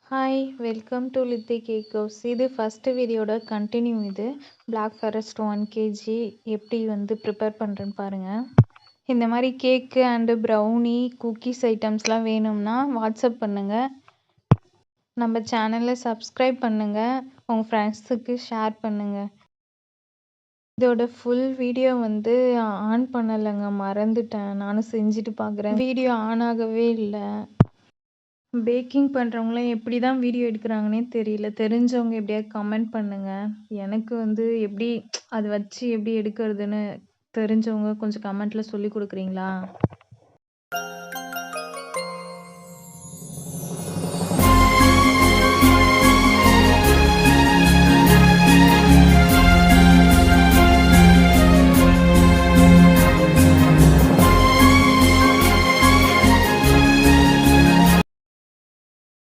Hi welcome to Lithi cake house. இது first வீடியோட continue. இது பிளாக் ஃபாரஸ்ட் 1 kg எப்படி ப்ரிப்பேர் பண்ணுறேன்னு பாருங்கள். இந்த மாதிரி கேக்கு அண்டு ப்ரௌனி குக்கீஸ் ஐட்டம்ஸ்லாம் வேணும்னா வாட்ஸ்அப் பண்ணுங்கள். நம்ம சேனலை சப்ஸ்கிரைப் பண்ணுங்கள். உங்கள் ஃப்ரெண்ட்ஸுக்கு ஷேர் பண்ணுங்கள். இதோட ஃபுல் வீடியோ ஆன் பண்ணலைங்க, மறந்துட்டேன். நானும் செஞ்சுட்டு பார்க்குறேன். வீடியோ ஆன் ஆகவே இல்லை. பேக்கிங் பண்ணுறவங்களாம் எப்படி தான் வீடியோ எடுக்கிறாங்கன்னே தெரியல. தெரிஞ்சவங்க எப்படியாவது கமெண்ட் பண்ணுங்கள். எனக்கு எப்படி அதை வச்சு எப்படி எடுக்கிறதுன்னு தெரிஞ்சவங்க கொஞ்சம் கமெண்ட்டில் சொல்லி கொடுக்குறீங்களா?